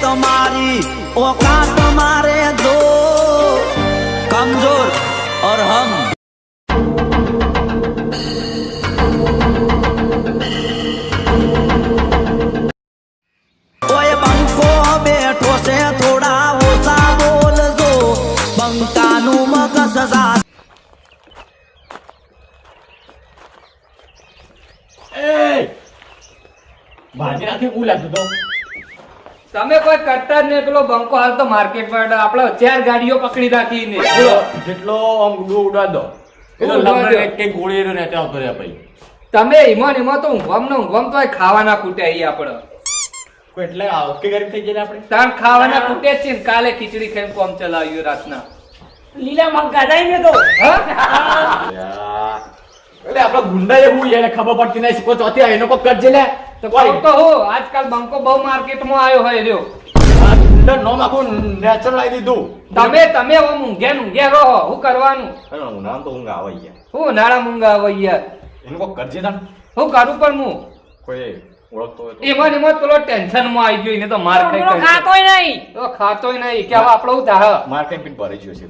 तुम्हारी औकात मारे दो कमजोर और हम ओए बंको बैठो से थोड़ा ओसा बोल दो बंकानु मगज सा ભાજી નાખી કુલા તો તમે કોઈ કરતા જ નહીં. પેલો બંકો હાલ તો માર્કેટ માં આપણે 4 ગાડીઓ પકડી રાખી ને જેટલો આમ ઉડા દો એનો લંબર એક કે ગોળી રે નેતે આવતો રે ભાઈ. તમે એમાં તો ઊંઘવામ તો ખાવાના ખૂટે અહીં આપણે કોઈ એટલે ઓકે ગરીબ થઈ જાય આપણે તાણ ખાવાના ખૂટે જ છે ને. કાલે ખીચડી ખાઈને કોમ ચલાવ્યું રાતના. લીલા મગ ગાડાઈ ને તો એટલે આપડા ગુંડા એવું એને ખબર પડતી નહીં શીખો ચોથી એનો કોઈ કરજે લે તો કહું તો હો આજકાલ બંકો બહુ માર્કેટમાં આવ્યો હોય રહ્યો. ગુંડા નો આખું નેચરલ આવી દીધું. તમે હવે ઊંઘે રહો. શું કરવાનું? નામ તો ઊંઘ આવે યાર. હું નાળા મૂંગા હોય યાર. એનું કોઈ કરજે તાણ હું કરું પણ હું કોઈ ઓળખતો હોય તો. એમાં પેલો ટેન્શન માં આવી ગયો. એને તો માર ખાઈ ખાતોય નહીં. તો ખાતોય નહીં કે હવે આપણો હું થાહ માર કઈ પીટ ભરાઈ ગયો છે.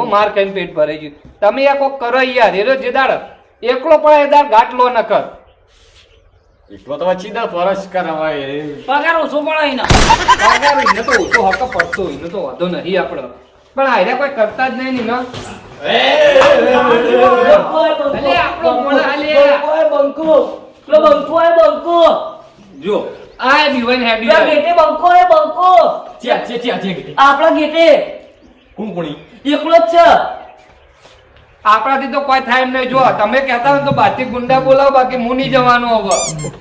હું માર ખાઈને પેટ ભરાઈ ગયું. તમે આ કોક કરો યાર. એરો જે દાડ એકલો પણ એ દાડ ગાટલો ન કર. એટલો તો ચીદા પરસ કરાવાય પગાર ઓછો પડે ને. પગાર એને તો ઓછો હક પડતો એને તો વાંધો નહીં આપણો. પણ આયરા કોઈ કરતા જ નહીં ને. અલે આપણો મોણા અલે ઓય બંકો. લો બંકો ઓય બંકો. જો આ દીવન હેડી લો ગેટે બંકો ઓય બંકો. ચે આપણા ગેટે કોણ કોણી એકલો જ છે. આપણાથી તો કોઈ થાય એમ નહીં. જો તમે કહેતા હોય તો બાથી ગુંડા બોલાવો. બાકી હું નહીં જવાનું હવે.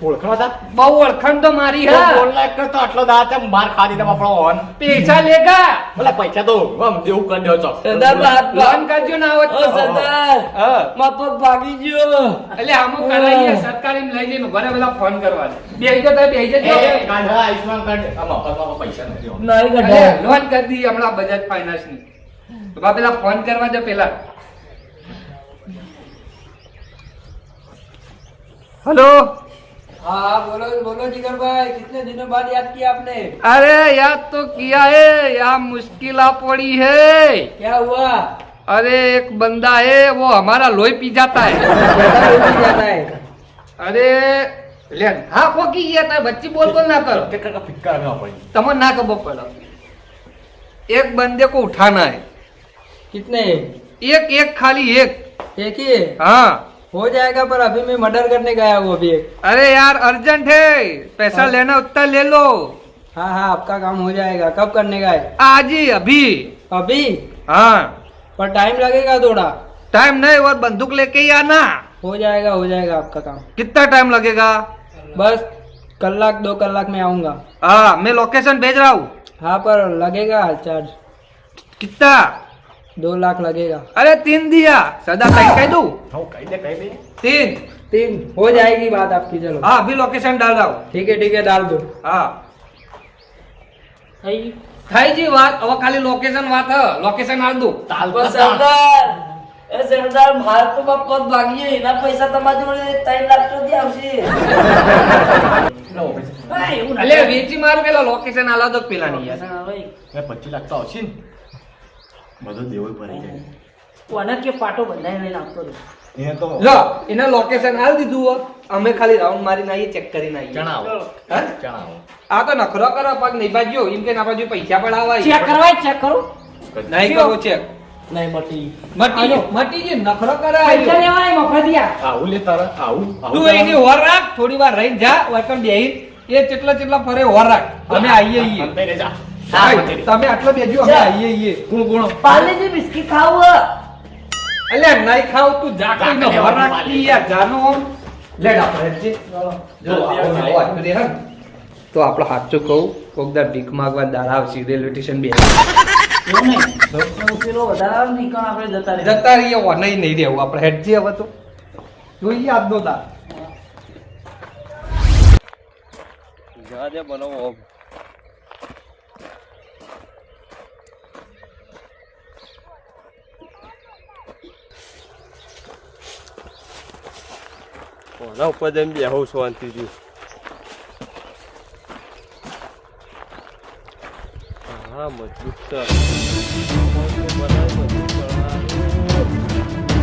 ઓળખવા તા બહુ ઓળખાણ તો મારી હા. બોલના કરતો આટલો દાત એમ માર ખાધી તમે આપણો હોન પૈસા લેગા ભલે પૈસા તો ગમ જેવું કરી દો છો સરદાર લોન કરજો ના આવત ઓ તો. સરદાર હા મફત ભાગી ગયો. એટલે આમો કરાઈએ સરકારી લઈ જઈને ઘરે પેલા ફોન કરવાનો. બેહી જો બેહી જજો. કાઢા આયુષ્માન કાર્ડ આમાં મફતમાં પૈસા નથી હોતા. નહીં અલે ગઢા. લોન કરી દી હમણાં બજાજ ફાઇનાન્સ ની. તો બા પેલા ફોન કરવા દે પેલા. हेलो हाँ बोलो बोलो जिगर भाई, कितने दिनों बाद याद किया आपने? अरे याद तो किया है. यहाँ मुश्किल आ पड़ी है. क्या हुआ? अरे एक बंदा है वो हमारा लोही पी जाता है. कैसा रोटी जाता है? अरे ले हाँ खोकी गया था. बच्ची बोल बोल ना करो. टिकट का फिक्का ना पड़ी तमन ना कबो पड़ो. एक बंदे को उठाना है. कितने? एक खाली एक. एक ही है? हाँ हो जाएगा, पर अभी मैं मर्डर करने गया वो भी एक. अरे यार अर्जेंट है. पैसा लेना उतना ले लो. हाँ हाँ आपका काम हो जाएगा. कब करने का है? आज ही अभी. अभी? हाँ पर टाइम लगेगा थोड़ा. टाइम नहीं और बंदूक लेके ही आना. हो जाएगा आपका काम. कितना टाइम लगेगा? बस कलाक 2 कलाक में आऊंगा. हाँ मैं लोकेशन भेज रहा हूँ. हाँ पर लगेगा चार्ज. कितना? 2 लाख लगेगा. अरे 3 दिया. सदा कह दूं? હું કહી દે 3. 3 हो जाएगी बात आपकी. चलो हाँ अभी लोकेशन डाल रहा हूँ. ठीक है डाल दो. हाँ થઈ જી વાત. હવે ખાલી લોકેશન વાત હ. લોકેશન આલ દઉં. સરદાર એ સરદાર માર તો મફત ભાગીએ. એના પૈસા તમારી જોડે 3 લાખ સુધી આવશે. એટલે વેચી મારું પેલા લોકેશન આલા દો પેલા ની યાર. 25 લાખ તો આવશે ને બધું દેવું ભરાઈ જાય કોને કે પાટો બંધાઈ લઈને આવતો હતો. એને તો લો એને લોકેશન આલ દીધું હો. અમે ખાલી રાઉન્ડ મારીને આવીએ ચેક કરીને આવીએ. જણાવો હા? જણાવો આ તો નખરો કરો પગ નહીં બાજ્યો. એમ કે ના બાજુ પૈસા પડાવવા ચેક કરવાય ચેક કરું. નહીં કરવો ચેક. નહીં મટી મટી ગયું. નખરો કરે પૈસા લેવાય મફતિયા. આવું લે તારા આવું તું એની હોર રાખ. થોડી વાર રહીને જા. વાકણ બેહીન એ ચેટલા ફરે હોર રાખ. અમે આવીએ ઈએ. અંતે રે જા તમે આટલો બેજો અમે આવીએ ઈએ. ગુણ ગુણ પાર્લેજી બિસ્કિટ ખાવું. અલે નહીં ખાવ તું જા. કોઈનો હોર રાખી યાર જાનો. લેડ આપણે જે જો આવો વાત કરે હે. તો આપણો સાચું કહું કોકદા ભીખ માંગવા દાડા આવશે રેલવે સ્ટેશન બે. એવું નહીં પેલો વધારે નીકળ આપણે જતા રહે. જતા રહીએ. ઓ નહીં રહેવું આપણે હેડજી હવે તો જોઈએ આજનો તાર. જા જે બનાવો. ઓના ઉપર જઈને બેહું શાંતિથી. હા મજબૂત છે.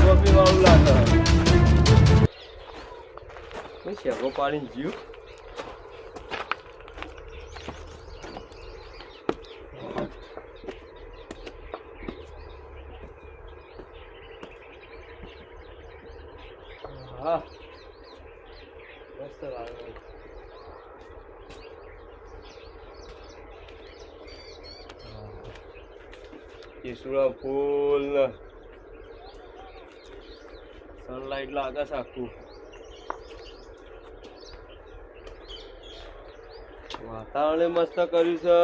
ગોપી વાળું લાગે. શેગો પાડીને જીવ. હા મસ્ત લાગે. કેસુડા ફૂલ ને સનલાઈટ લાગે છે આખું. વાતાવરણ મસ્ત કર્યું છે.